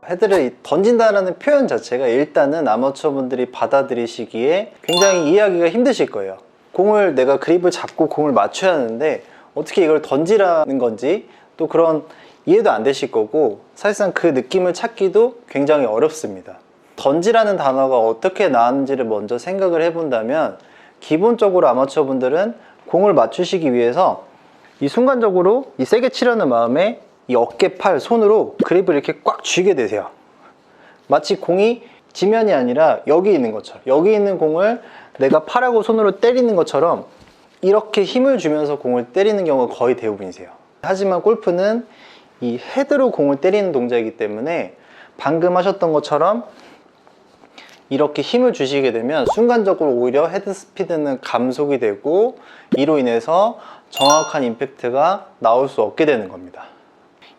헤드를 던진다는 표현 자체가 일단은 아마추어 분들이 받아들이시기에 굉장히 이해하기가 힘드실 거예요. 공을 내가 그립을 잡고 공을 맞춰야 하는데 어떻게 이걸 던지라는 건지 또 그런 이해도 안 되실 거고, 사실상 그 느낌을 찾기도 굉장히 어렵습니다. 던지라는 단어가 어떻게 나왔는지를 먼저 생각을 해본다면, 기본적으로 아마추어 분들은 공을 맞추시기 위해서 이 순간적으로 이 세게 치려는 마음에 이 어깨, 팔, 손으로 그립을 이렇게 꽉 쥐게 되세요. 마치 공이 지면이 아니라 여기 있는 것처럼, 여기 있는 공을 내가 팔하고 손으로 때리는 것처럼 이렇게 힘을 주면서 공을 때리는 경우가 거의 대부분이세요. 하지만 골프는 이 헤드로 공을 때리는 동작이기 때문에 방금 하셨던 것처럼 이렇게 힘을 주시게 되면 순간적으로 오히려 헤드 스피드는 감속이 되고, 이로 인해서 정확한 임팩트가 나올 수 없게 되는 겁니다.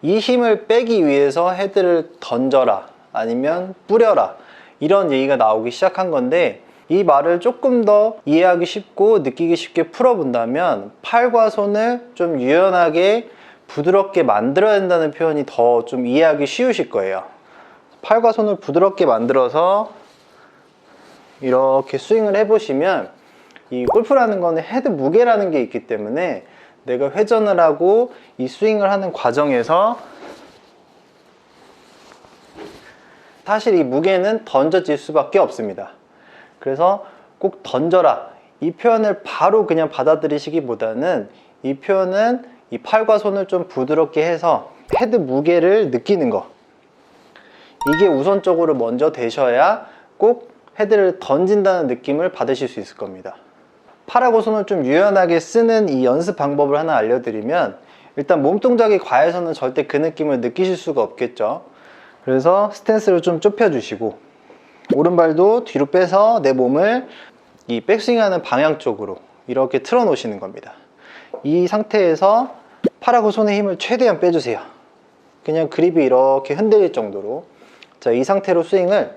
이 힘을 빼기 위해서 헤드를 던져라 아니면 뿌려라 이런 얘기가 나오기 시작한 건데, 이 말을 조금 더 이해하기 쉽고 느끼기 쉽게 풀어본다면 팔과 손을 좀 유연하게 부드럽게 만들어야 된다는 표현이 더 좀 이해하기 쉬우실 거예요. 팔과 손을 부드럽게 만들어서 이렇게 스윙을 해보시면, 이 골프라는 거는 헤드 무게라는 게 있기 때문에 내가 회전을 하고 이 스윙을 하는 과정에서 사실 이 무게는 던져질 수밖에 없습니다. 그래서 꼭 던져라 이 표현을 바로 그냥 받아들이시기보다는, 이 표현은 이 팔과 손을 좀 부드럽게 해서 헤드 무게를 느끼는 거, 이게 우선적으로 먼저 되셔야 꼭 헤드를 던진다는 느낌을 받으실 수 있을 겁니다. 팔하고 손을 좀 유연하게 쓰는 이 연습 방법을 하나 알려드리면, 일단 몸동작이 과해서는 절대 그 느낌을 느끼실 수가 없겠죠. 그래서 스탠스를 좀 좁혀주시고 오른발도 뒤로 빼서 내 몸을 이 백스윙하는 방향 쪽으로 이렇게 틀어 놓으시는 겁니다. 이 상태에서 팔하고 손의 힘을 최대한 빼주세요. 그냥 그립이 이렇게 흔들릴 정도로. 자, 이 상태로 스윙을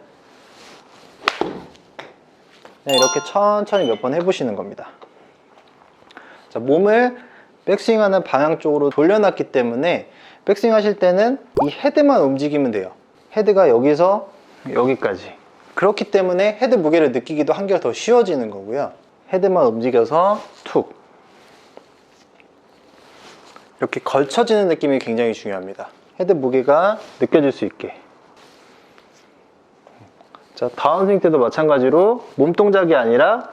그냥 이렇게 천천히 몇 번 해보시는 겁니다. 자, 몸을 백스윙하는 방향 쪽으로 돌려놨기 때문에 백스윙 하실 때는 이 헤드만 움직이면 돼요. 헤드가 여기서 여기까지. 그렇기 때문에 헤드 무게를 느끼기도 한결 더 쉬워지는 거고요. 헤드만 움직여서 툭, 이렇게 걸쳐지는 느낌이 굉장히 중요합니다. 헤드 무게가 느껴질 수 있게. 자, 다운스윙 때도 마찬가지로 몸동작이 아니라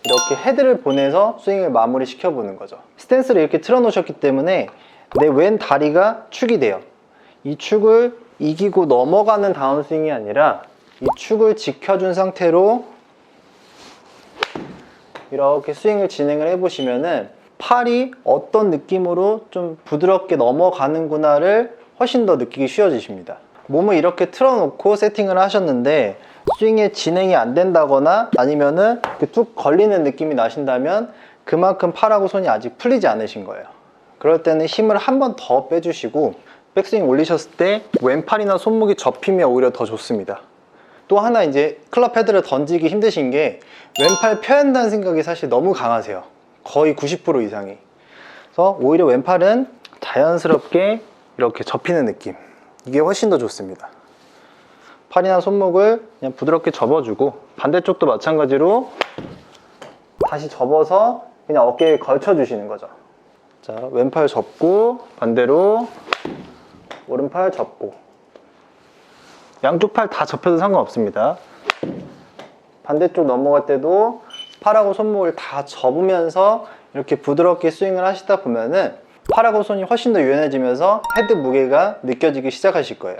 이렇게 헤드를 보내서 스윙을 마무리 시켜보는 거죠. 스탠스를 이렇게 틀어 놓으셨기 때문에 내 왼 다리가 축이 돼요. 이 축을 이기고 넘어가는 다운스윙이 아니라 이 축을 지켜준 상태로 이렇게 스윙을 진행을 해보시면은 팔이 어떤 느낌으로 좀 부드럽게 넘어가는구나를 훨씬 더 느끼기 쉬워지십니다. 몸을 이렇게 틀어놓고 세팅을 하셨는데 스윙의 진행이 안 된다거나 아니면은 툭 걸리는 느낌이 나신다면 그만큼 팔하고 손이 아직 풀리지 않으신 거예요. 그럴 때는 힘을 한 번 더 빼주시고 백스윙 올리셨을 때 왼팔이나 손목이 접히면 오히려 더 좋습니다. 또 하나 이제 클럽 헤드를 던지기 힘드신 게 왼팔 펴야 한다는 생각이 사실 너무 강하세요. 거의 90% 이상이. 그래서 오히려 왼팔은 자연스럽게 이렇게 접히는 느낌, 이게 훨씬 더 좋습니다. 팔이나 손목을 그냥 부드럽게 접어주고 반대쪽도 마찬가지로 다시 접어서 그냥 어깨에 걸쳐주시는 거죠. 자, 왼팔 접고 반대로 오른팔 접고, 양쪽 팔 다 접혀도 상관없습니다. 반대쪽 넘어갈 때도 팔하고 손목을 다 접으면서 이렇게 부드럽게 스윙을 하시다 보면은 팔하고 손이 훨씬 더 유연해지면서 헤드 무게가 느껴지기 시작하실 거예요.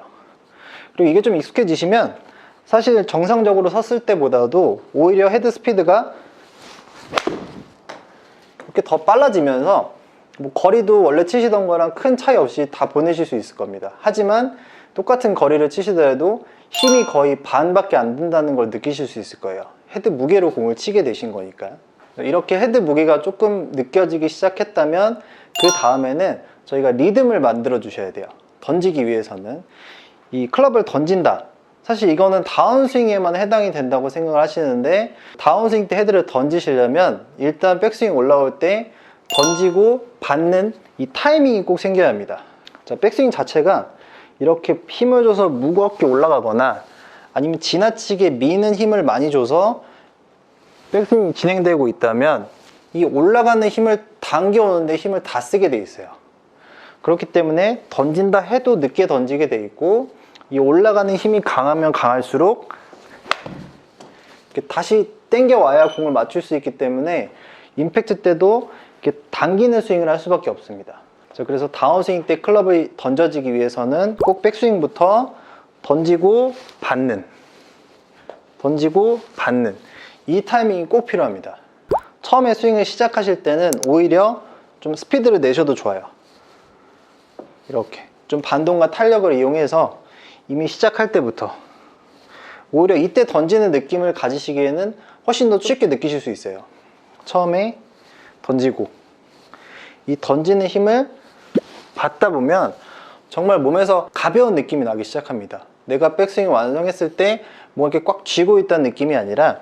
그리고 이게 좀 익숙해지시면 사실 정상적으로 섰을 때보다도 오히려 헤드 스피드가 이렇게 더 빨라지면서 뭐 거리도 원래 치시던 거랑 큰 차이 없이 다 보내실 수 있을 겁니다. 하지만 똑같은 거리를 치시더라도 힘이 거의 반밖에 안 든다는 걸 느끼실 수 있을 거예요. 헤드 무게로 공을 치게 되신 거니까. 이렇게 헤드 무게가 조금 느껴지기 시작했다면 그 다음에는 저희가 리듬을 만들어 주셔야 돼요. 던지기 위해서는 이 클럽을 던진다, 사실 이거는 다운스윙에만 해당이 된다고 생각을 하시는데, 다운스윙 때 헤드를 던지시려면 일단 백스윙 올라올 때 던지고 받는 이 타이밍이 꼭 생겨야 합니다. 자, 백스윙 자체가 이렇게 힘을 줘서 무겁게 올라가거나 아니면 지나치게 미는 힘을 많이 줘서 백스윙이 진행되고 있다면 이 올라가는 힘을 당겨오는데 힘을 다 쓰게 돼 있어요. 그렇기 때문에 던진다 해도 늦게 던지게 돼 있고, 이 올라가는 힘이 강하면 강할수록 이렇게 다시 당겨와야 공을 맞출 수 있기 때문에 임팩트 때도 이렇게 당기는 스윙을 할 수밖에 없습니다. 그래서 다운스윙 때 클럽이 던져지기 위해서는 꼭 백스윙부터 던지고 받는, 던지고 받는 이 타이밍이 꼭 필요합니다. 처음에 스윙을 시작하실 때는 오히려 좀 스피드를 내셔도 좋아요. 이렇게 좀 반동과 탄력을 이용해서 이미 시작할 때부터, 오히려 이때 던지는 느낌을 가지시기에는 훨씬 더 쉽게 느끼실 수 있어요. 처음에 던지고 이 던지는 힘을 받다 보면 정말 몸에서 가벼운 느낌이 나기 시작합니다. 내가 백스윙을 완성했을 때 뭐 이렇게 꽉 쥐고 있다는 느낌이 아니라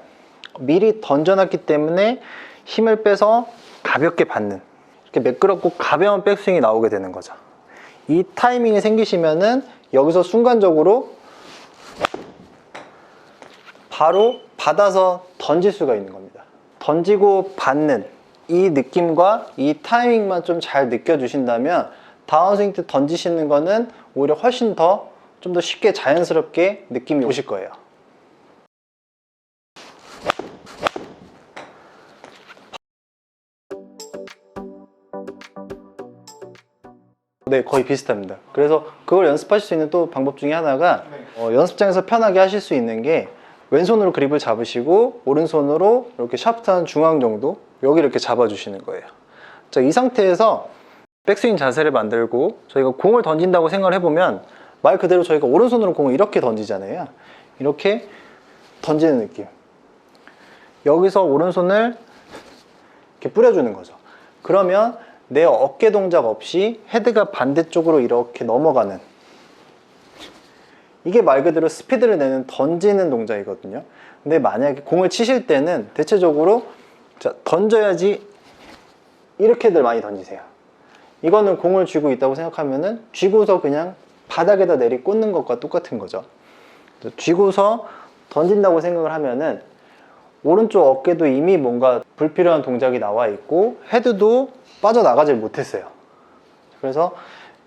미리 던져놨기 때문에 힘을 빼서 가볍게 받는, 이렇게 매끄럽고 가벼운 백스윙이 나오게 되는 거죠. 이 타이밍이 생기시면은 여기서 순간적으로 바로 받아서 던질 수가 있는 겁니다. 던지고 받는 이 느낌과 이 타이밍만 좀 잘 느껴주신다면 다운스윙 때 던지시는 거는 오히려 훨씬 더 좀 더 쉽게 자연스럽게 느낌이 오실 거예요. 네, 거의 비슷합니다. 그래서 그걸 연습하실 수 있는 또 방법 중에 하나가 연습장에서 편하게 하실 수 있는 게, 왼손으로 그립을 잡으시고 오른손으로 이렇게 샤프트 한 중앙 정도 여기 이렇게 잡아주시는 거예요. 자, 이 상태에서 백스윙 자세를 만들고 저희가 공을 던진다고 생각을 해보면 말 그대로 저희가 오른손으로 공을 이렇게 던지잖아요. 이렇게 던지는 느낌. 여기서 오른손을 이렇게 뿌려주는 거죠. 그러면 내 어깨 동작 없이 헤드가 반대쪽으로 이렇게 넘어가는, 이게 말 그대로 스피드를 내는 던지는 동작이거든요. 근데 만약에 공을 치실 때는 대체적으로 던져야지 이렇게들 많이 던지세요. 이거는 공을 쥐고 있다고 생각하면은 쥐고서 그냥 바닥에다 내리 꽂는 것과 똑같은 거죠. 쥐고서 던진다고 생각을 하면은 오른쪽 어깨도 이미 뭔가 불필요한 동작이 나와 있고 헤드도 빠져나가질 못했어요. 그래서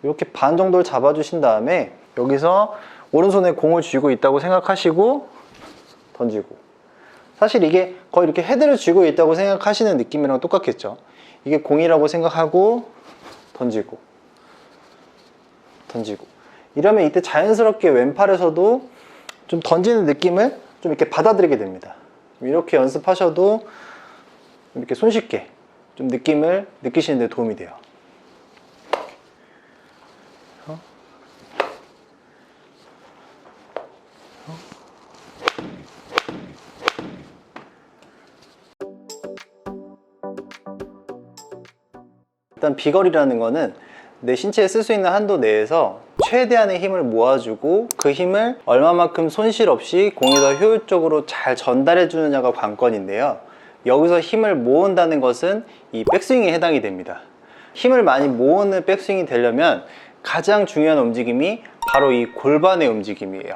이렇게 반 정도를 잡아주신 다음에 여기서 오른손에 공을 쥐고 있다고 생각하시고 던지고, 사실 이게 거의 이렇게 헤드를 쥐고 있다고 생각하시는 느낌이랑 똑같겠죠. 이게 공이라고 생각하고 던지고 던지고, 이러면 이때 자연스럽게 왼팔에서도 좀 던지는 느낌을 좀 이렇게 받아들이게 됩니다. 이렇게 연습하셔도 이렇게 손쉽게 좀 느낌을 느끼시는 데 도움이 돼요. 일단 비거리라는 거는 내 신체에 쓸 수 있는 한도 내에서 최대한의 힘을 모아주고 그 힘을 얼마만큼 손실 없이 공에 더 효율적으로 잘 전달해 주느냐가 관건인데요. 여기서 힘을 모은다는 것은 이 백스윙에 해당이 됩니다. 힘을 많이 모으는 백스윙이 되려면 가장 중요한 움직임이 바로 이 골반의 움직임이에요.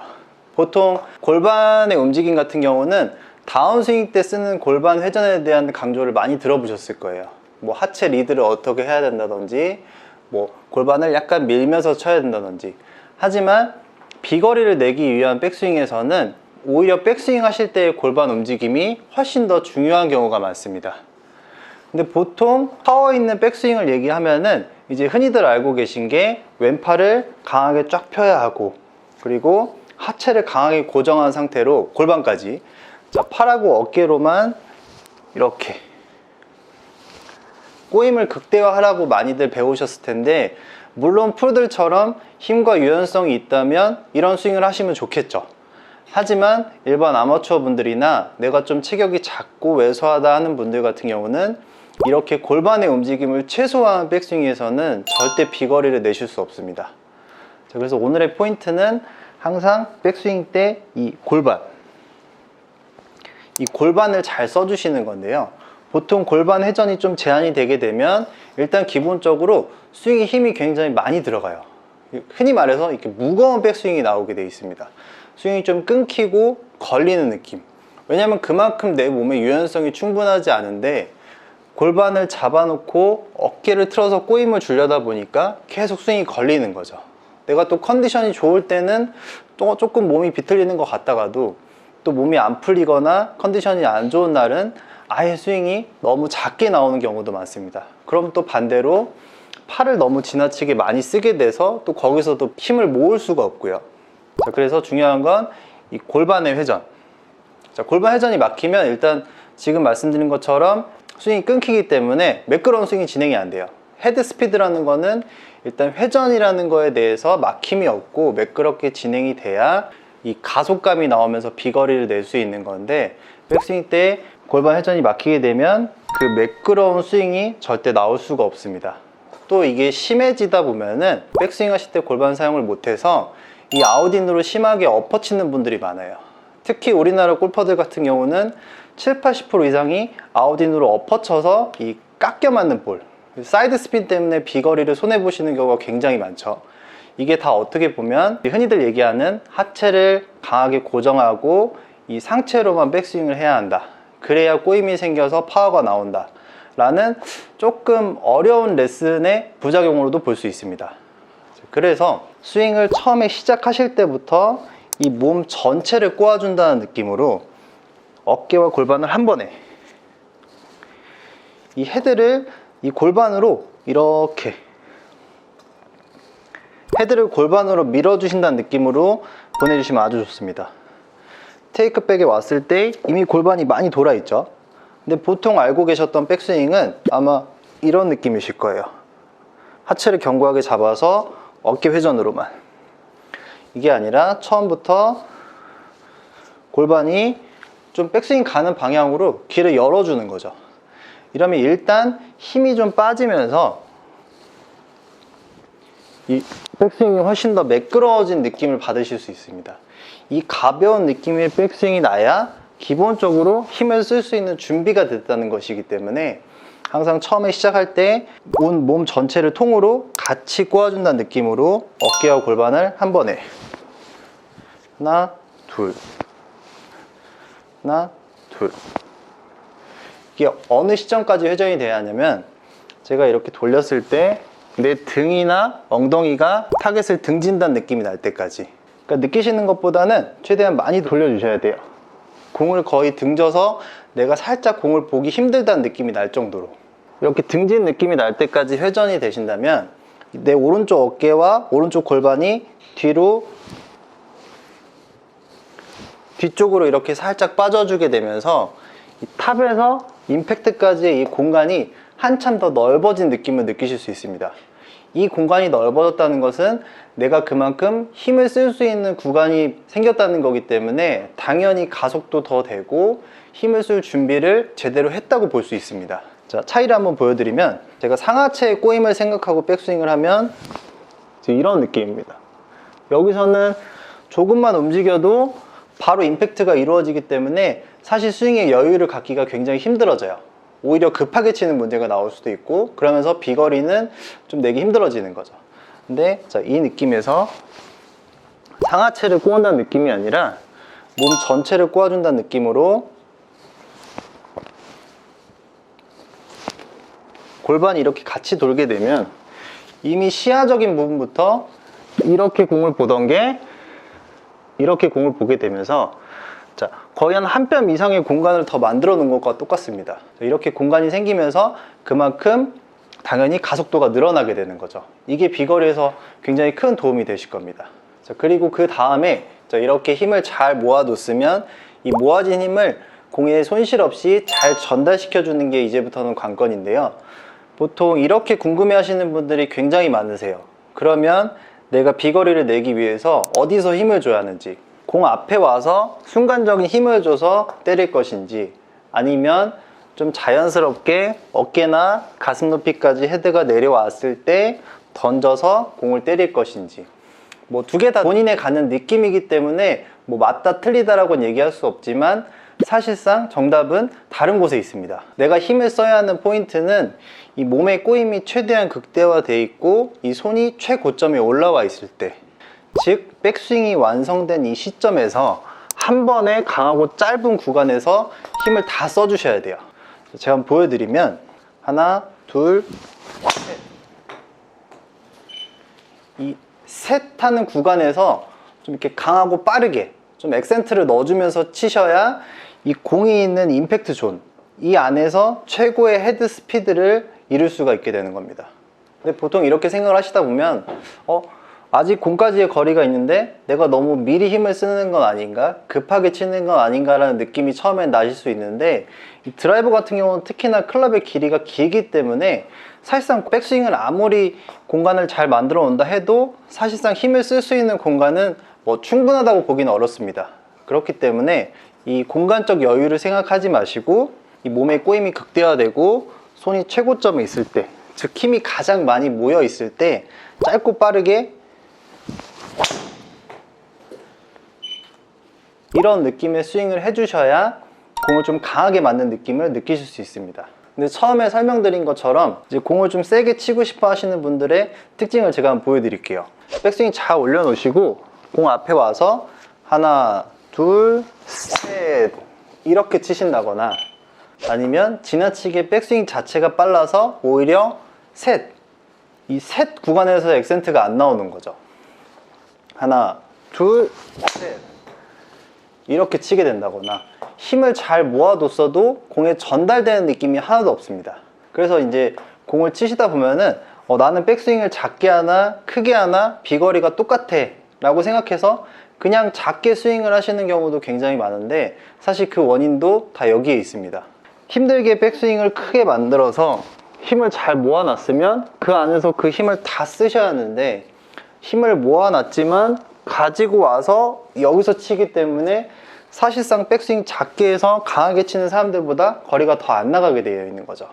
보통 골반의 움직임 같은 경우는 다운스윙 때 쓰는 골반 회전에 대한 강조를 많이 들어보셨을 거예요. 뭐 하체 리드를 어떻게 해야 된다든지, 뭐 골반을 약간 밀면서 쳐야 된다든지. 하지만 비거리를 내기 위한 백스윙에서는 오히려 백스윙 하실 때의 골반 움직임이 훨씬 더 중요한 경우가 많습니다. 근데 보통 파워 있는 백스윙을 얘기하면은 이제 흔히들 알고 계신 게 왼팔을 강하게 쫙 펴야 하고, 그리고 하체를 강하게 고정한 상태로 골반까지, 자, 팔하고 어깨로만 이렇게 꼬임을 극대화하라고 많이들 배우셨을 텐데, 물론 프로들처럼 힘과 유연성이 있다면 이런 스윙을 하시면 좋겠죠. 하지만 일반 아마추어 분들이나 내가 좀 체격이 작고 왜소하다 하는 분들 같은 경우는 이렇게 골반의 움직임을 최소화한 백스윙에서는 절대 비거리를 내실 수 없습니다. 자, 그래서 오늘의 포인트는 항상 백스윙 때 이 골반을 잘 써주시는 건데요. 보통 골반 회전이 좀 제한이 되게 되면 일단 기본적으로 스윙에 힘이 굉장히 많이 들어가요. 흔히 말해서 이렇게 무거운 백스윙이 나오게 돼 있습니다. 스윙이 좀 끊기고 걸리는 느낌. 왜냐면 그만큼 내 몸의 유연성이 충분하지 않은데 골반을 잡아놓고 어깨를 틀어서 꼬임을 주려다 보니까 계속 스윙이 걸리는 거죠. 내가 또 컨디션이 좋을 때는 또 조금 몸이 비틀리는 것 같다가도 또 몸이 안 풀리거나 컨디션이 안 좋은 날은 아예 스윙이 너무 작게 나오는 경우도 많습니다. 그럼 또 반대로 팔을 너무 지나치게 많이 쓰게 돼서 또 거기서도 힘을 모을 수가 없고요. 자, 그래서 중요한 건 이 골반의 회전. 자, 골반 회전이 막히면 일단 지금 말씀드린 것처럼 스윙이 끊기기 때문에 매끄러운 스윙이 진행이 안 돼요. 헤드 스피드라는 거는 일단 회전이라는 거에 대해서 막힘이 없고 매끄럽게 진행이 돼야 이 가속감이 나오면서 비거리를 낼 수 있는 건데, 백스윙 때 골반 회전이 막히게 되면 그 매끄러운 스윙이 절대 나올 수가 없습니다. 또 이게 심해지다 보면은 백스윙 하실 때 골반 사용을 못해서 이 아웃인으로 심하게 엎어치는 분들이 많아요. 특히 우리나라 골퍼들 같은 경우는 70-80% 이상이 아웃인으로 엎어쳐서 이 깎여 맞는 볼, 사이드 스핀 때문에 비거리를 손해보시는 경우가 굉장히 많죠. 이게 다 어떻게 보면 흔히들 얘기하는 하체를 강하게 고정하고 이 상체로만 백스윙을 해야 한다, 그래야 꼬임이 생겨서 파워가 나온다 라는 조금 어려운 레슨의 부작용으로도 볼 수 있습니다. 그래서 스윙을 처음에 시작하실 때부터 이 몸 전체를 꼬아준다는 느낌으로 어깨와 골반을 한 번에 이 헤드를 이 골반으로 이렇게 헤드를 골반으로 밀어주신다는 느낌으로 보내주시면 아주 좋습니다. 테이크백에 왔을 때 이미 골반이 많이 돌아 있죠. 근데 보통 알고 계셨던 백스윙은 아마 이런 느낌이실 거예요. 하체를 견고하게 잡아서 어깨 회전으로만. 이게 아니라 처음부터 골반이 좀 백스윙 가는 방향으로 길을 열어주는 거죠. 이러면 일단 힘이 좀 빠지면서 이 백스윙이 훨씬 더 매끄러워진 느낌을 받으실 수 있습니다. 이 가벼운 느낌의 백스윙이 나야 기본적으로 힘을 쓸 수 있는 준비가 됐다는 것이기 때문에 항상 처음에 시작할 때 온 몸 전체를 통으로 같이 꼬아준다는 느낌으로 어깨와 골반을 한 번에 하나, 둘, 하나, 둘. 이게 어느 시점까지 회전이 돼야 하냐면 제가 이렇게 돌렸을 때 내 등이나 엉덩이가 타겟을 등진다는 느낌이 날 때까지. 그러니까 느끼시는 것보다는 최대한 많이 돌려주셔야 돼요. 공을 거의 등져서 내가 살짝 공을 보기 힘들다는 느낌이 날 정도로 이렇게 등진 느낌이 날 때까지 회전이 되신다면 내 오른쪽 어깨와 오른쪽 골반이 뒤쪽으로 이렇게 살짝 빠져주게 되면서 이 탑에서 임팩트까지의 이 공간이 한참 더 넓어진 느낌을 느끼실 수 있습니다. 이 공간이 넓어졌다는 것은 내가 그만큼 힘을 쓸 수 있는 구간이 생겼다는 거기 때문에 당연히 가속도 더 되고 힘을 쓸 준비를 제대로 했다고 볼 수 있습니다. 자, 차이를 한번 보여드리면 제가 상하체의 꼬임을 생각하고 백스윙을 하면 이런 느낌입니다. 여기서는 조금만 움직여도 바로 임팩트가 이루어지기 때문에 사실 스윙의 여유를 갖기가 굉장히 힘들어져요. 오히려 급하게 치는 문제가 나올 수도 있고 그러면서 비거리는 좀 내기 힘들어지는 거죠. 근데 자, 이 느낌에서 상하체를 꼬은다는 느낌이 아니라 몸 전체를 꼬아준다는 느낌으로 골반이 이렇게 같이 돌게 되면 이미 시야적인 부분부터 이렇게 공을 보던 게 이렇게 공을 보게 되면서 자, 거의 한 뼘 이상의 공간을 더 만들어 놓은 것과 똑같습니다. 이렇게 공간이 생기면서 그만큼 당연히 가속도가 늘어나게 되는 거죠. 이게 비거리에서 굉장히 큰 도움이 되실 겁니다. 자, 그리고 그 다음에 이렇게 힘을 잘 모아뒀으면 이 모아진 힘을 공에 손실 없이 잘 전달시켜 주는 게 이제부터는 관건인데요. 보통 이렇게 궁금해 하시는 분들이 굉장히 많으세요. 그러면 내가 비거리를 내기 위해서 어디서 힘을 줘야 하는지, 공 앞에 와서 순간적인 힘을 줘서 때릴 것인지, 아니면 좀 자연스럽게 어깨나 가슴 높이까지 헤드가 내려왔을 때 던져서 공을 때릴 것인지, 뭐 두 개 다 본인에 가는 느낌이기 때문에 뭐 맞다 틀리다라고는 얘기할 수 없지만 사실상 정답은 다른 곳에 있습니다. 내가 힘을 써야 하는 포인트는 이 몸의 꼬임이 최대한 극대화되어 있고 이 손이 최고점에 올라와 있을 때, 즉 백스윙이 완성된 이 시점에서 한 번에 강하고 짧은 구간에서 힘을 다 써주셔야 돼요. 제가 한번 보여드리면 하나, 둘, 셋. 이 셋 하는 구간에서 좀 이렇게 강하고 빠르게 좀 액센트를 넣어주면서 치셔야 이 공이 있는 임팩트 존, 이 안에서 최고의 헤드 스피드를 이룰 수가 있게 되는 겁니다. 근데 보통 이렇게 생각을 하시다 보면 아직 공까지의 거리가 있는데 내가 너무 미리 힘을 쓰는 건 아닌가? 급하게 치는 건 아닌가? 라는 느낌이 처음엔 나실 수 있는데, 이 드라이버 같은 경우는 특히나 클럽의 길이가 길기 때문에 사실상 백스윙을 아무리 공간을 잘 만들어 놓는다 해도 사실상 힘을 쓸 수 있는 공간은 충분하다고 보기는 어렵습니다. 그렇기 때문에 이 공간적 여유를 생각하지 마시고 이 몸의 꼬임이 극대화되고 손이 최고점에 있을 때, 즉 힘이 가장 많이 모여 있을 때 짧고 빠르게 이런 느낌의 스윙을 해주셔야 공을 좀 강하게 맞는 느낌을 느끼실 수 있습니다. 근데 처음에 설명드린 것처럼 이제 공을 좀 세게 치고 싶어 하시는 분들의 특징을 제가 한번 보여드릴게요. 백스윙 잘 올려놓으시고 공 앞에 와서 하나, 둘, 셋 이렇게 치신다거나, 아니면 지나치게 백스윙 자체가 빨라서 오히려 셋, 이 셋 구간에서 액센트가 안 나오는 거죠. 하나, 둘, 셋 이렇게 치게 된다거나, 힘을 잘 모아뒀어도 공에 전달되는 느낌이 하나도 없습니다. 그래서 이제 공을 치시다 보면은 나는 백스윙을 작게 하나 크게 하나 비거리가 똑같아 라고 생각해서 그냥 작게 스윙을 하시는 경우도 굉장히 많은데, 사실 그 원인도 다 여기에 있습니다. 힘들게 백스윙을 크게 만들어서 힘을 잘 모아놨으면 그 안에서 그 힘을 다 쓰셔야 하는데, 힘을 모아놨지만 가지고 와서 여기서 치기 때문에 사실상 백스윙 작게 해서 강하게 치는 사람들보다 거리가 더 안 나가게 되어 있는 거죠.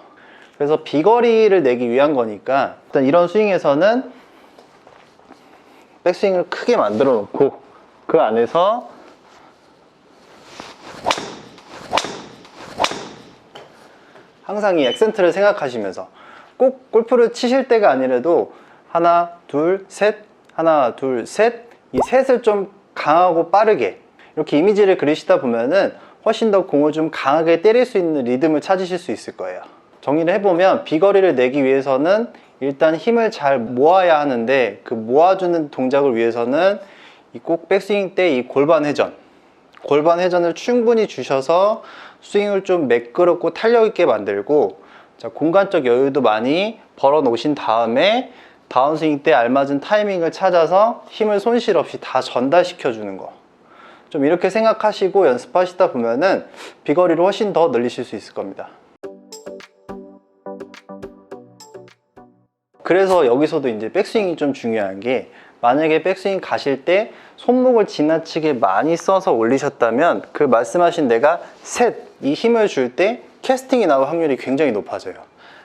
그래서 비거리를 내기 위한 거니까 일단 이런 스윙에서는 백스윙을 크게 만들어 놓고 그 안에서 항상 이 액센트를 생각하시면서, 꼭 골프를 치실 때가 아니라도 하나, 둘, 셋, 하나, 둘, 셋, 이 셋을 좀 강하고 빠르게 이렇게 이미지를 그리시다 보면은 훨씬 더 공을 좀 강하게 때릴 수 있는 리듬을 찾으실 수 있을 거예요. 정리를 해보면 비거리를 내기 위해서는 일단 힘을 잘 모아야 하는데, 그 모아주는 동작을 위해서는 꼭 백스윙 때 이 골반 회전을 충분히 주셔서 스윙을 좀 매끄럽고 탄력 있게 만들고, 자, 공간적 여유도 많이 벌어 놓으신 다음에 다운스윙 때 알맞은 타이밍을 찾아서 힘을 손실 없이 다 전달시켜 주는 거, 좀 이렇게 생각하시고 연습하시다 보면은 비거리를 훨씬 더 늘리실 수 있을 겁니다. 그래서 여기서도 이제 백스윙이 좀 중요한 게, 만약에 백스윙 가실 때 손목을 지나치게 많이 써서 올리셨다면 그 말씀하신 내가 셋, 이 힘을 줄 때 캐스팅이 나올 확률이 굉장히 높아져요.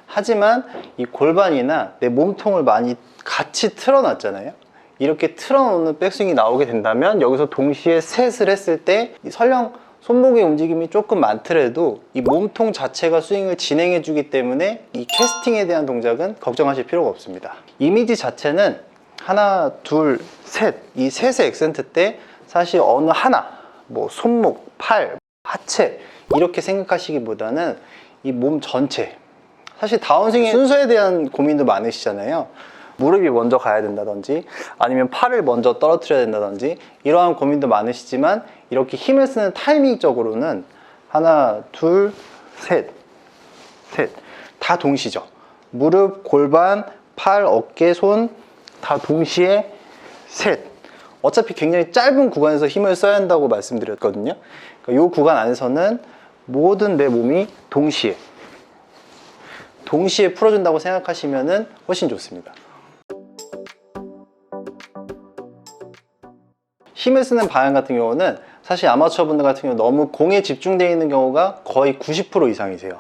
하지만 이 골반이나 내 몸통을 많이 같이 틀어놨잖아요. 이렇게 틀어놓는 백스윙이 나오게 된다면 여기서 동시에 셋을 했을 때 설령 손목의 움직임이 조금 많더라도 이 몸통 자체가 스윙을 진행해 주기 때문에 이 캐스팅에 대한 동작은 걱정하실 필요가 없습니다. 이미지 자체는 하나, 둘, 셋, 이 셋의 액센트 때 사실 어느 하나, 손목, 팔, 하체 이렇게 생각하시기보다는 이 몸 전체, 사실 다운스윙의 순서에 대한 고민도 많으시잖아요. 무릎이 먼저 가야 된다든지 아니면 팔을 먼저 떨어뜨려야 된다든지 이러한 고민도 많으시지만, 이렇게 힘을 쓰는 타이밍적으로는 하나, 둘, 셋 다 동시죠. 무릎, 골반, 팔, 어깨, 손 다 동시에 셋. 어차피 굉장히 짧은 구간에서 힘을 써야 한다고 말씀드렸거든요. 그러니까 이 구간 안에서는 모든 내 몸이 동시에 풀어준다고 생각하시면 훨씬 좋습니다. 힘을 쓰는 방향 같은 경우는 사실 아마추어 분들 같은 경우 너무 공에 집중되어 있는 경우가 거의 90% 이상이세요.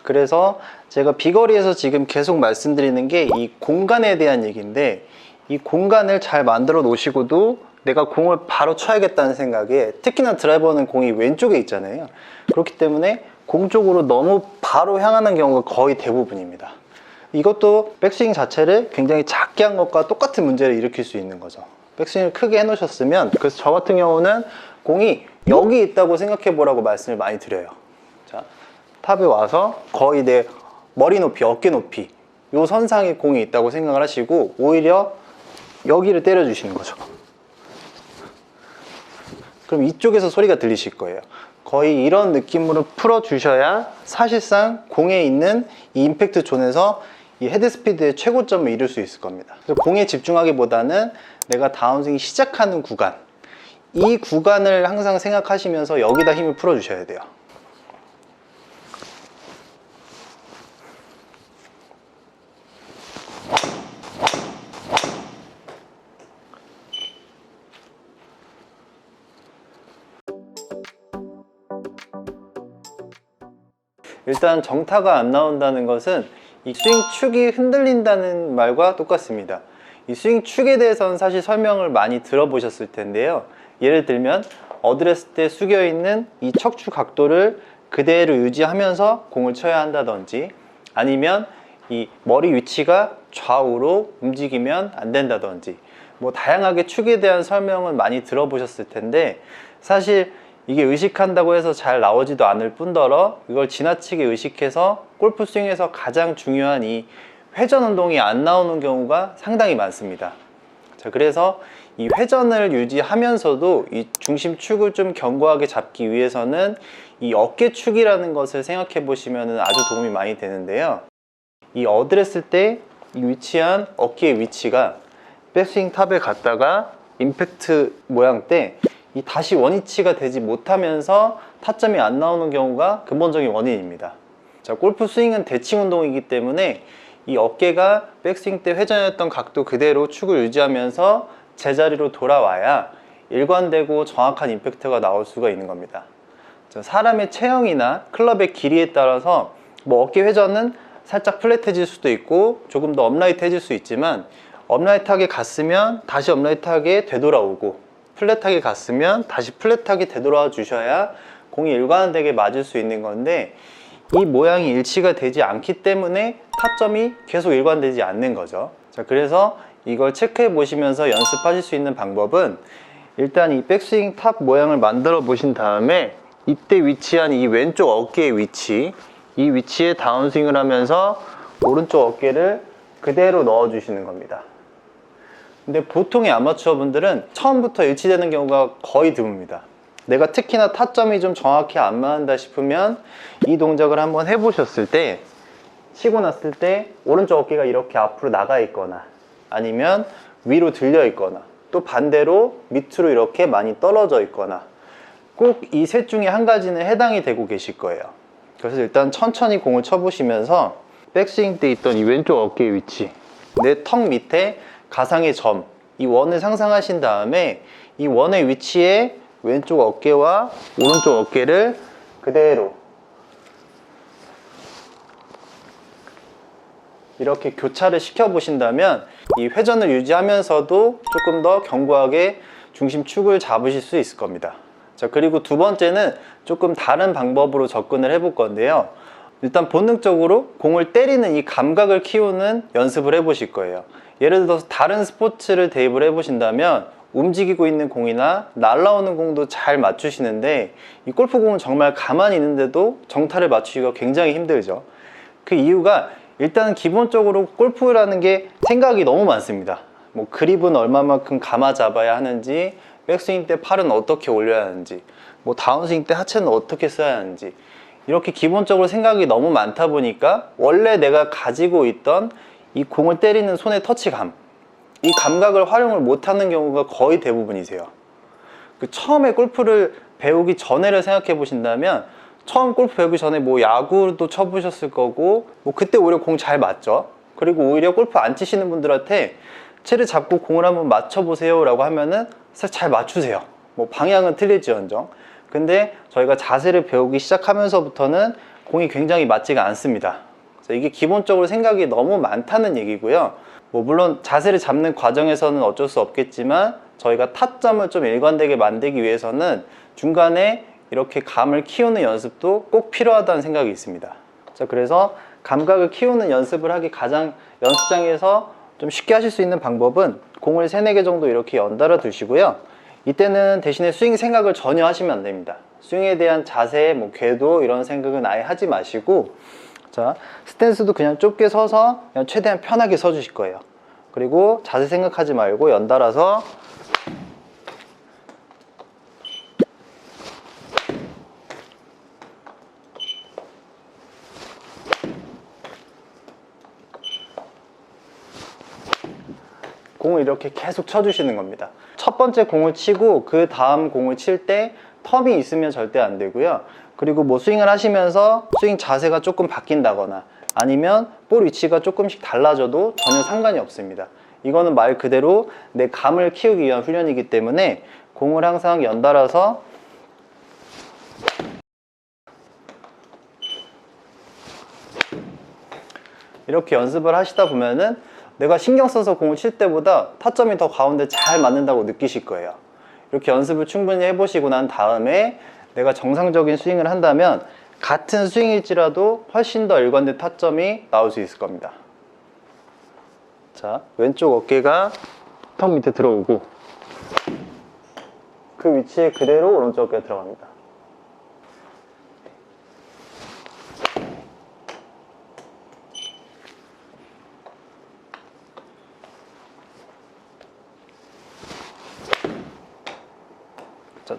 그래서 제가 비거리에서 지금 계속 말씀드리는 게 이 공간에 대한 얘기인데, 이 공간을 잘 만들어 놓으시고도 내가 공을 바로 쳐야겠다는 생각에, 특히나 드라이버는 공이 왼쪽에 있잖아요. 그렇기 때문에 공 쪽으로 너무 바로 향하는 경우가 거의 대부분입니다. 이것도 백스윙 자체를 굉장히 작게 한 것과 똑같은 문제를 일으킬 수 있는 거죠. 백스윙을 크게 해 놓으셨으면, 그래서 저 같은 경우는 공이 여기 있다고 생각해 보라고 말씀을 많이 드려요. 자, 탑에 와서 거의 내 머리 높이, 어깨 높이 요 선상에 공이 있다고 생각을 하시고 오히려 여기를 때려 주시는 거죠. 그럼 이쪽에서 소리가 들리실 거예요. 거의 이런 느낌으로 풀어 주셔야 사실상 공에 있는 이 임팩트 존에서 이 헤드 스피드의 최고점을 이룰 수 있을 겁니다. 그래서 공에 집중하기보다는 내가 다운스윙 시작하는 구간, 이 구간을 항상 생각하시면서 여기다 힘을 풀어 주셔야 돼요. 일단 정타가 안 나온다는 것은 이 스윙 축이 흔들린다는 말과 똑같습니다. 이 스윙 축에 대해서는 사실 설명을 많이 들어보셨을 텐데요. 예를 들면 어드레스 때 숙여 있는 이 척추 각도를 그대로 유지하면서 공을 쳐야 한다든지, 아니면 이 머리 위치가 좌우로 움직이면 안 된다든지, 뭐 다양하게 축에 대한 설명은 많이 들어보셨을 텐데, 사실 이게 의식한다고 해서 잘 나오지도 않을 뿐더러 이걸 지나치게 의식해서 골프 스윙에서 가장 중요한 이 회전 운동이 안 나오는 경우가 상당히 많습니다. 자, 그래서 이 회전을 유지하면서도 이 중심축을 좀 견고하게 잡기 위해서는 이 어깨축이라는 것을 생각해 보시면 아주 도움이 많이 되는데요. 이 어드레스 때 이 위치한 어깨의 위치가 백스윙 탑에 갔다가 임팩트 모양 때 이 다시 원위치가 되지 못하면서 타점이 안 나오는 경우가 근본적인 원인입니다. 자, 골프 스윙은 대칭 운동이기 때문에 이 어깨가 백스윙 때 회전했던 각도 그대로 축을 유지하면서 제자리로 돌아와야 일관되고 정확한 임팩트가 나올 수가 있는 겁니다. 자, 사람의 체형이나 클럽의 길이에 따라서 뭐 어깨 회전은 살짝 플랫해질 수도 있고 조금 더 업라이트해질 수 있지만, 업라이트하게 갔으면 다시 업라이트하게 되돌아오고, 플랫하게 갔으면 다시 플랫하게 되돌아 주셔야 공이 일관되게 맞을 수 있는 건데, 이 모양이 일치가 되지 않기 때문에 타점이 계속 일관되지 않는 거죠. 자, 그래서 이걸 체크해 보시면서 연습하실 수 있는 방법은, 일단 이 백스윙 탑 모양을 만들어 보신 다음에 이때 위치한 이 왼쪽 어깨의 위치, 이 위치에 다운스윙을 하면서 오른쪽 어깨를 그대로 넣어 주시는 겁니다. 근데 보통의 아마추어 분들은 처음부터 일치되는 경우가 거의 드뭅니다. 내가 특히나 타점이 좀 정확히 안 맞는다 싶으면 이 동작을 한번 해보셨을 때, 치고 났을 때 오른쪽 어깨가 이렇게 앞으로 나가 있거나 아니면 위로 들려 있거나 또 반대로 밑으로 이렇게 많이 떨어져 있거나, 꼭 이 셋 중에 한 가지는 해당이 되고 계실 거예요. 그래서 일단 천천히 공을 쳐보시면서 백스윙 때 있던 이 왼쪽 어깨의 위치, 내 턱 밑에 가상의 점, 이 원을 상상하신 다음에 이 원의 위치에 왼쪽 어깨와 오른쪽 어깨를 그대로 이렇게 교차를 시켜 보신다면 이 회전을 유지하면서도 조금 더 견고하게 중심축을 잡으실 수 있을 겁니다. 자, 그리고 두 번째는 조금 다른 방법으로 접근을 해볼 건데요. 일단 본능적으로 공을 때리는 이 감각을 키우는 연습을 해 보실 거예요. 예를 들어서 다른 스포츠를 대입을 해 보신다면 움직이고 있는 공이나 날아오는 공도 잘 맞추시는데, 이 골프공은 정말 가만히 있는데도 정타를 맞추기가 굉장히 힘들죠. 그 이유가 일단 기본적으로 골프라는 게 생각이 너무 많습니다. 뭐 그립은 얼마만큼 감아 잡아야 하는지, 백스윙 때 팔은 어떻게 올려야 하는지, 뭐 다운스윙 때 하체는 어떻게 써야 하는지, 이렇게 기본적으로 생각이 너무 많다 보니까 원래 내가 가지고 있던 이 공을 때리는 손의 터치감, 이 감각을 활용을 못하는 경우가 거의 대부분이세요. 처음에 골프를 배우기 전에를 생각해 보신다면, 처음 골프 배우기 전에 뭐 야구도 쳐보셨을 거고, 뭐 그때 오히려 공 잘 맞죠. 그리고 오히려 골프 안 치시는 분들한테 채를 잡고 공을 한번 맞춰보세요 라고 하면은 사실 잘 맞추세요. 뭐 방향은 틀릴지언정. 근데 저희가 자세를 배우기 시작하면서부터는 공이 굉장히 맞지가 않습니다. 이게 기본적으로 생각이 너무 많다는 얘기고요. 뭐 물론 자세를 잡는 과정에서는 어쩔 수 없겠지만 저희가 타점을 좀 일관되게 만들기 위해서는 중간에 이렇게 감을 키우는 연습도 꼭 필요하다는 생각이 있습니다. 자, 그래서 감각을 키우는 연습을 하기 가장 연습장에서 좀 쉽게 하실 수 있는 방법은 공을 3, 4개 정도 이렇게 연달아 두시고요. 이때는 대신에 스윙 생각을 전혀 하시면 안 됩니다. 스윙에 대한 자세, 뭐 궤도 이런 생각은 아예 하지 마시고, 자, 스탠스도 그냥 좁게 서서 그냥 최대한 편하게 서주실 거예요. 그리고 자세 생각하지 말고 연달아서 공을 이렇게 계속 쳐주시는 겁니다. 첫 번째 공을 치고 그 다음 공을 칠 때 텀이 있으면 절대 안 되고요. 그리고 뭐 스윙을 하시면서 스윙 자세가 조금 바뀐다거나 아니면 볼 위치가 조금씩 달라져도 전혀 상관이 없습니다. 이거는 말 그대로 내 감을 키우기 위한 훈련이기 때문에 공을 항상 연달아서 이렇게 연습을 하시다 보면은 내가 신경 써서 공을 칠 때보다 타점이 더 가운데 잘 맞는다고 느끼실 거예요. 이렇게 연습을 충분히 해보시고 난 다음에 내가 정상적인 스윙을 한다면 같은 스윙일지라도 훨씬 더 일관된 타점이 나올 수 있을 겁니다. 자, 왼쪽 어깨가 턱 밑에 들어오고 그 위치에 그대로 오른쪽 어깨가 들어갑니다.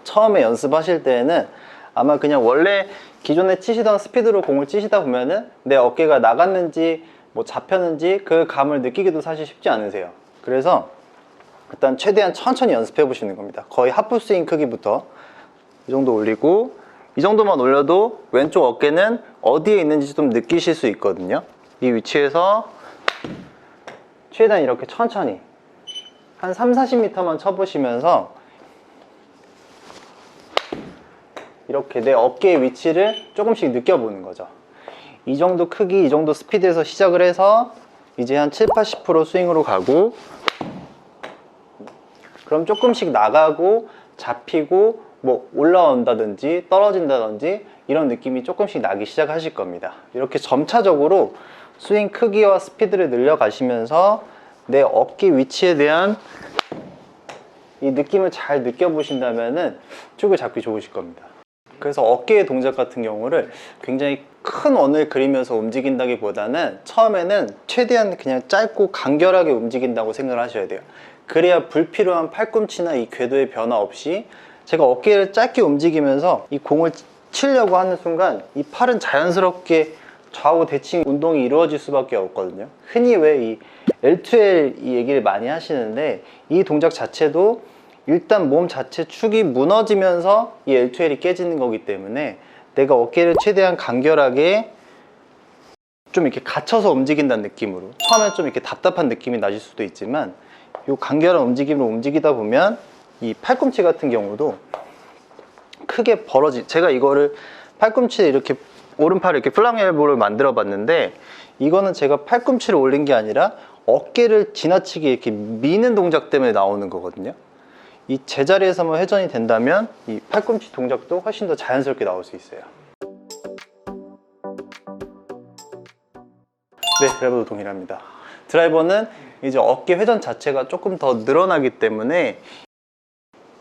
처음에 연습하실 때에는 아마 그냥 원래 기존에 치시던 스피드로 공을 치시다 보면은 내 어깨가 나갔는지 뭐 잡혔는지 그 감을 느끼기도 사실 쉽지 않으세요. 그래서 일단 최대한 천천히 연습해 보시는 겁니다. 거의 하프 스윙 크기부터 이 정도 올리고, 이 정도만 올려도 왼쪽 어깨는 어디에 있는지 좀 느끼실 수 있거든요. 이 위치에서 최대한 이렇게 천천히 한 30-40m만 쳐보시면서 이렇게 내 어깨의 위치를 조금씩 느껴보는 거죠. 이 정도 크기, 이 정도 스피드에서 시작을 해서 이제 한 70-80% 스윙으로 가고, 그럼 조금씩 나가고 잡히고 뭐 올라온다든지 떨어진다든지 이런 느낌이 조금씩 나기 시작하실 겁니다. 이렇게 점차적으로 스윙 크기와 스피드를 늘려가시면서 내 어깨 위치에 대한 이 느낌을 잘 느껴보신다면은 축을 잡기 좋으실 겁니다. 그래서 어깨의 동작 같은 경우를 굉장히 큰 원을 그리면서 움직인다기보다는 처음에는 최대한 그냥 짧고 간결하게 움직인다고 생각을 하셔야 돼요. 그래야 불필요한 팔꿈치나 이 궤도의 변화 없이, 제가 어깨를 짧게 움직이면서 이 공을 치려고 하는 순간 이 팔은 자연스럽게 좌우 대칭 운동이 이루어질 수밖에 없거든요. 흔히 왜 이 L2L 이 얘기를 많이 하시는데, 이 동작 자체도 일단 몸 자체 축이 무너지면서 이 L2L이 깨지는 거기 때문에 내가 어깨를 최대한 간결하게 좀 이렇게 갇혀서 움직인다는 느낌으로, 처음엔 좀 이렇게 답답한 느낌이 나실 수도 있지만 이 간결한 움직임으로 움직이다 보면 이 팔꿈치 같은 경우도 크게 제가 이거를 팔꿈치를 이렇게 오른팔을 이렇게 플랑 엘보를 만들어 봤는데, 이거는 제가 팔꿈치를 올린 게 아니라 어깨를 지나치게 이렇게 미는 동작 때문에 나오는 거거든요. 이 제자리에서만 회전이 된다면 이 팔꿈치 동작도 훨씬 더 자연스럽게 나올 수 있어요. 네, 드라이버도 동일합니다. 드라이버는 이제 어깨 회전 자체가 조금 더 늘어나기 때문에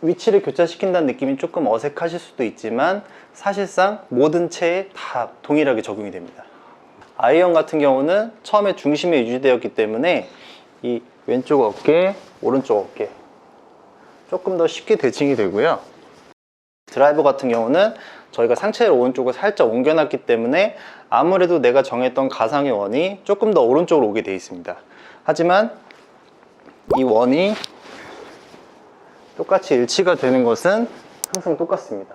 위치를 교차시킨다는 느낌이 조금 어색하실 수도 있지만 사실상 모든 체에 다 동일하게 적용이 됩니다. 아이언 같은 경우는 처음에 중심이 유지되었기 때문에 이 왼쪽 어깨, 오른쪽 어깨 조금 더 쉽게 대칭이 되고요. 드라이버 같은 경우는 저희가 상체를 오른쪽으로 살짝 옮겨놨기 때문에 아무래도 내가 정했던 가상의 원이 조금 더 오른쪽으로 오게 되어 있습니다. 하지만 이 원이 똑같이 일치가 되는 것은 항상 똑같습니다.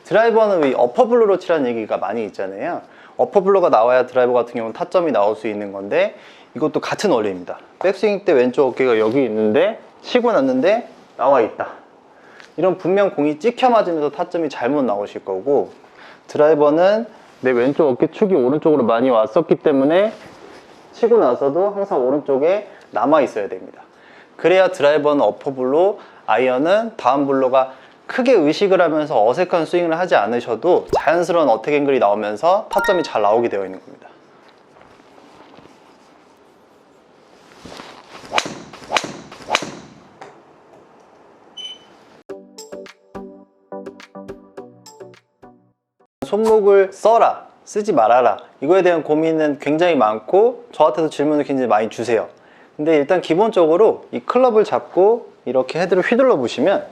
드라이버는 왜 어퍼블로로 치라는 얘기가 많이 있잖아요. 어퍼블로가 나와야 드라이버 같은 경우는 타점이 나올 수 있는 건데, 이것도 같은 원리입니다. 백스윙 때 왼쪽 어깨가 여기 있는데 치고 났는데 나와 있다. 이런 분명 공이 찍혀 맞으면서 타점이 잘못 나오실 거고, 드라이버는 내 왼쪽 어깨 축이 오른쪽으로 많이 왔었기 때문에 치고 나서도 항상 오른쪽에 남아 있어야 됩니다. 그래야 드라이버는 어퍼블로, 아이언은 다운블로가 크게 의식을 하면서 어색한 스윙을 하지 않으셔도 자연스러운 어택 앵글이 나오면서 타점이 잘 나오게 되어 있는 겁니다. 손목을 써라, 쓰지 말아라, 이거에 대한 고민은 굉장히 많고 저한테도 질문을 굉장히 많이 주세요. 근데 일단 기본적으로 이 클럽을 잡고 이렇게 헤드를 휘둘러 보시면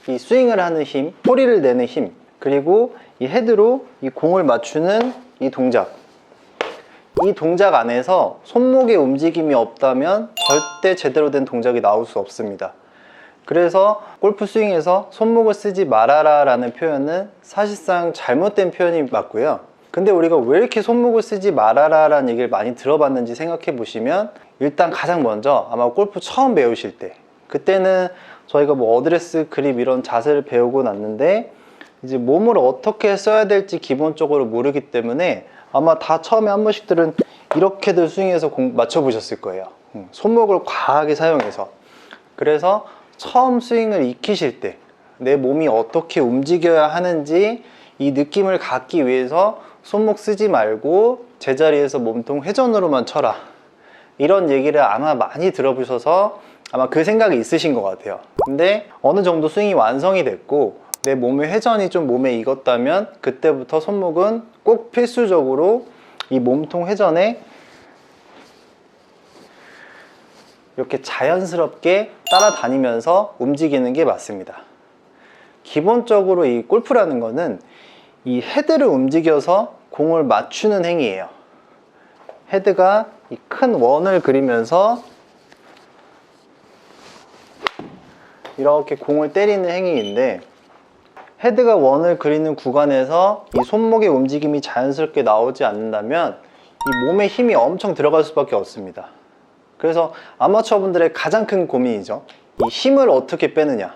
이 스윙을 하는 힘, 소리를 내는 힘, 그리고 이 헤드로 이 공을 맞추는 이 동작, 이 동작 안에서 손목의 움직임이 없다면 절대 제대로 된 동작이 나올 수 없습니다. 그래서 골프 스윙에서 손목을 쓰지 말아라 라는 표현은 사실상 잘못된 표현이 맞고요. 근데 우리가 왜 이렇게 손목을 쓰지 말아라 라는 얘기를 많이 들어봤는지 생각해 보시면, 일단 가장 먼저 아마 골프 처음 배우실 때, 그때는 저희가 뭐 어드레스, 그립 이런 자세를 배우고 났는데 이제 몸을 어떻게 써야 될지 기본적으로 모르기 때문에 아마 다 처음에 한 번씩들은 이렇게들 스윙해서 공 맞춰 보셨을 거예요. 손목을 과하게 사용해서. 그래서 처음 스윙을 익히실 때 내 몸이 어떻게 움직여야 하는지 이 느낌을 갖기 위해서 손목 쓰지 말고 제자리에서 몸통 회전으로만 쳐라, 이런 얘기를 아마 많이 들어보셔서 아마 그 생각이 있으신 것 같아요. 근데 어느 정도 스윙이 완성이 됐고 내 몸의 회전이 좀 몸에 익었다면 그때부터 손목은 꼭 필수적으로 이 몸통 회전에 이렇게 자연스럽게 따라다니면서 움직이는 게 맞습니다. 기본적으로 이 골프라는 거는 이 헤드를 움직여서 공을 맞추는 행위예요. 헤드가 이 큰 원을 그리면서 이렇게 공을 때리는 행위인데, 헤드가 원을 그리는 구간에서 이 손목의 움직임이 자연스럽게 나오지 않는다면 이 몸에 힘이 엄청 들어갈 수밖에 없습니다. 그래서 아마추어 분들의 가장 큰 고민이죠. 이 힘을 어떻게 빼느냐.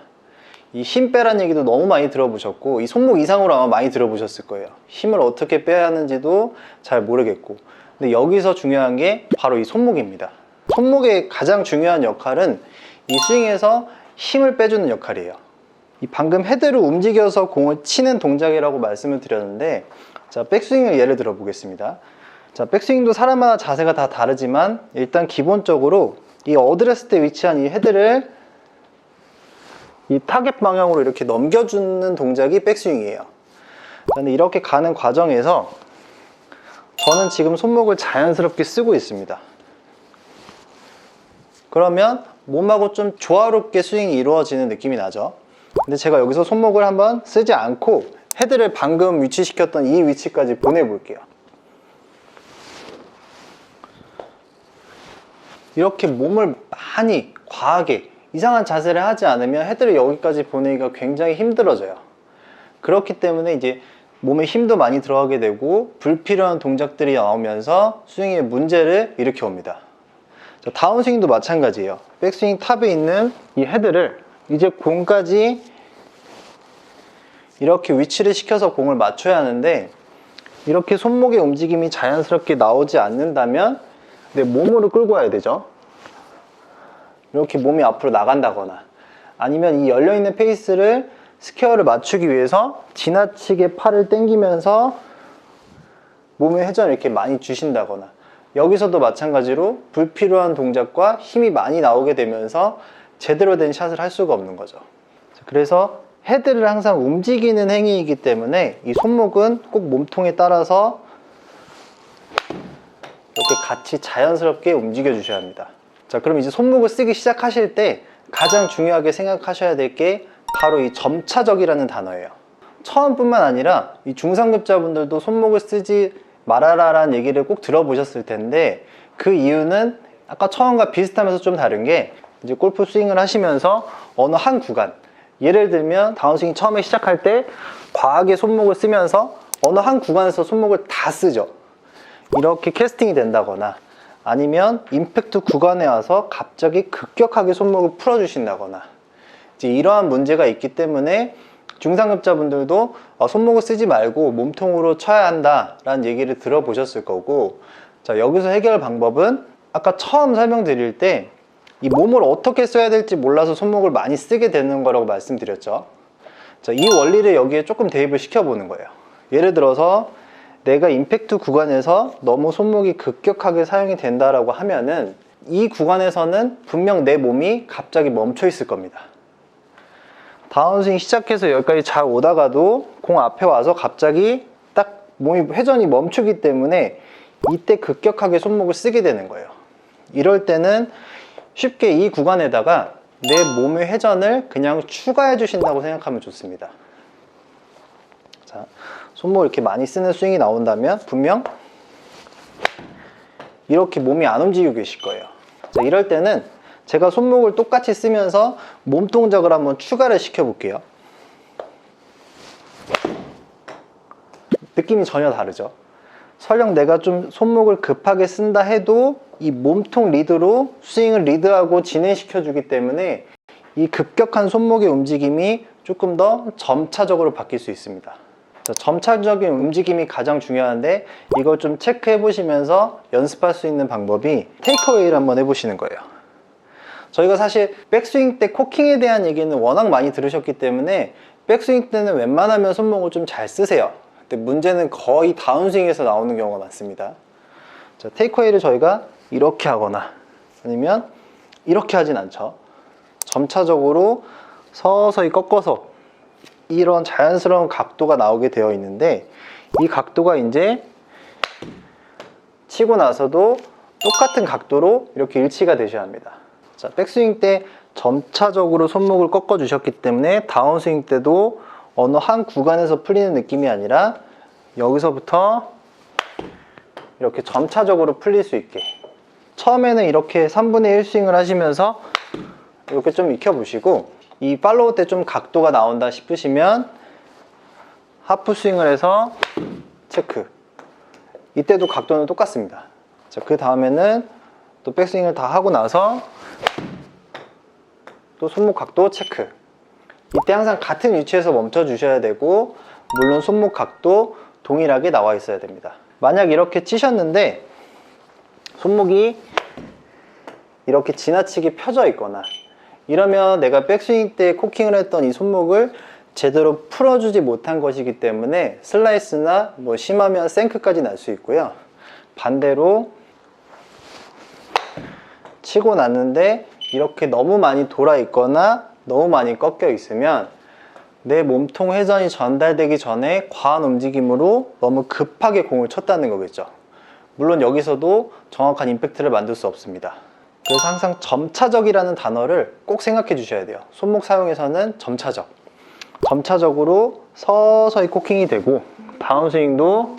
이 힘 빼란 얘기도 너무 많이 들어보셨고 이 손목 이상으로 아마 많이 들어보셨을 거예요. 힘을 어떻게 빼야 하는지도 잘 모르겠고. 근데 여기서 중요한 게 바로 이 손목입니다. 손목의 가장 중요한 역할은 이 스윙에서 힘을 빼주는 역할이에요. 이 방금 헤드를 움직여서 공을 치는 동작이라고 말씀을 드렸는데, 자, 백스윙을 예를 들어 보겠습니다. 자, 백스윙도 사람마다 자세가 다 다르지만 일단 기본적으로 이 어드레스 때 위치한 이 헤드를 이 타겟 방향으로 이렇게 넘겨주는 동작이 백스윙이에요. 근데 이렇게 가는 과정에서 저는 지금 손목을 자연스럽게 쓰고 있습니다. 그러면 몸하고 좀 조화롭게 스윙이 이루어지는 느낌이 나죠. 근데 제가 여기서 손목을 한번 쓰지 않고 헤드를 방금 위치시켰던 이 위치까지 보내볼게요. 이렇게 몸을 많이 과하게 이상한 자세를 하지 않으면 헤드를 여기까지 보내기가 굉장히 힘들어져요. 그렇기 때문에 이제 몸에 힘도 많이 들어가게 되고 불필요한 동작들이 나오면서 스윙에 문제를 일으켜 옵니다. 자, 다운스윙도 마찬가지예요. 백스윙 탑에 있는 이 헤드를 이제 공까지 이렇게 위치를 시켜서 공을 맞춰야 하는데, 이렇게 손목의 움직임이 자연스럽게 나오지 않는다면 내 몸으로 끌고 와야 되죠. 이렇게 몸이 앞으로 나간다거나 아니면 이 열려있는 페이스를 스퀘어를 맞추기 위해서 지나치게 팔을 당기면서 몸의 회전을 이렇게 많이 주신다거나, 여기서도 마찬가지로 불필요한 동작과 힘이 많이 나오게 되면서 제대로 된 샷을 할 수가 없는 거죠. 그래서 헤드를 항상 움직이는 행위이기 때문에 이 손목은 꼭 몸통에 따라서 이렇게 같이 자연스럽게 움직여 주셔야 합니다. 자, 그럼 이제 손목을 쓰기 시작하실 때 가장 중요하게 생각하셔야 될 게 바로 이 점차적이라는 단어예요. 처음뿐만 아니라 이 중상급자분들도 손목을 쓰지 말아라 라는 얘기를 꼭 들어보셨을 텐데, 그 이유는 아까 처음과 비슷하면서 좀 다른 게, 이제 골프 스윙을 하시면서 어느 한 구간, 예를 들면 다운스윙 처음에 시작할 때 과하게 손목을 쓰면서 어느 한 구간에서 손목을 다 쓰죠. 이렇게 캐스팅이 된다거나 아니면 임팩트 구간에 와서 갑자기 급격하게 손목을 풀어주신다거나, 이제 이러한 문제가 있기 때문에 중상급자분들도 손목을 쓰지 말고 몸통으로 쳐야 한다 라는 얘기를 들어보셨을 거고, 자, 여기서 해결 방법은 아까 처음 설명드릴 때 이 몸을 어떻게 써야 될지 몰라서 손목을 많이 쓰게 되는 거라고 말씀드렸죠. 자, 이 원리를 여기에 조금 대입을 시켜보는 거예요. 예를 들어서 내가 임팩트 구간에서 너무 손목이 급격하게 사용이 된다라고 하면은 이 구간에서는 분명 내 몸이 갑자기 멈춰 있을 겁니다. 다운스윙 시작해서 여기까지 잘 오다가도 공 앞에 와서 갑자기 딱 몸이 회전이 멈추기 때문에 이때 급격하게 손목을 쓰게 되는 거예요. 이럴 때는 쉽게 이 구간에다가 내 몸의 회전을 그냥 추가해 주신다고 생각하면 좋습니다. 자, 손목을 이렇게 많이 쓰는 스윙이 나온다면 분명 이렇게 몸이 안 움직이고 계실 거예요. 자, 이럴 때는 제가 손목을 똑같이 쓰면서 몸 동작을 한번 추가를 시켜 볼게요. 느낌이 전혀 다르죠. 설령 내가 좀 손목을 급하게 쓴다 해도 이 몸통 리드로 스윙을 리드하고 진행시켜 주기 때문에 이 급격한 손목의 움직임이 조금 더 점차적으로 바뀔 수 있습니다. 자, 점차적인 움직임이 가장 중요한데 이걸 좀 체크해 보시면서 연습할 수 있는 방법이 테이크어웨이를 한번 해보시는 거예요. 저희가 사실 백스윙 때 코킹에 대한 얘기는 워낙 많이 들으셨기 때문에 백스윙 때는 웬만하면 손목을 좀 잘 쓰세요. 근데 문제는 거의 다운스윙에서 나오는 경우가 많습니다. 자, 테이크어웨이를 저희가 이렇게 하거나 아니면 이렇게 하진 않죠. 점차적으로 서서히 꺾어서 이런 자연스러운 각도가 나오게 되어 있는데 이 각도가 이제 치고 나서도 똑같은 각도로 이렇게 일치가 되셔야 합니다. 자, 백스윙 때 점차적으로 손목을 꺾어 주셨기 때문에 다운스윙 때도 어느 한 구간에서 풀리는 느낌이 아니라 여기서부터 이렇게 점차적으로 풀릴 수 있게 처음에는 이렇게 3분의 1 스윙을 하시면서 이렇게 좀 익혀 보시고 이 팔로우 때 좀 각도가 나온다 싶으시면 하프 스윙을 해서 체크. 이때도 각도는 똑같습니다. 자, 그 다음에는 또 백스윙을 다 하고 나서 또 손목 각도 체크. 이때 항상 같은 위치에서 멈춰 주셔야 되고 물론 손목 각도 동일하게 나와 있어야 됩니다. 만약 이렇게 치셨는데 손목이 이렇게 지나치게 펴져 있거나 이러면 내가 백스윙 때 코킹을 했던 이 손목을 제대로 풀어주지 못한 것이기 때문에 슬라이스나 뭐 심하면 생크까지 날 수 있고요. 반대로 치고 났는데 이렇게 너무 많이 돌아 있거나 너무 많이 꺾여 있으면 내 몸통 회전이 전달되기 전에 과한 움직임으로 너무 급하게 공을 쳤다는 거겠죠. 물론 여기서도 정확한 임팩트를 만들 수 없습니다. 그래서 항상 점차적이라는 단어를 꼭 생각해 주셔야 돼요. 손목 사용에서는 점차적으로 서서히 코킹이 되고 다운스윙도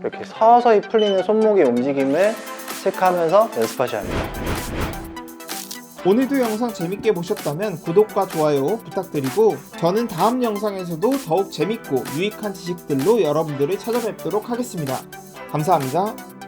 이렇게 서서히 풀리는 손목의 움직임을 체크하면서 연습하셔야 합니다. 오늘도 영상 재밌게 보셨다면 구독과 좋아요 부탁드리고 저는 다음 영상에서도 더욱 재밌고 유익한 지식들로 여러분들을 찾아뵙도록 하겠습니다. 감사합니다.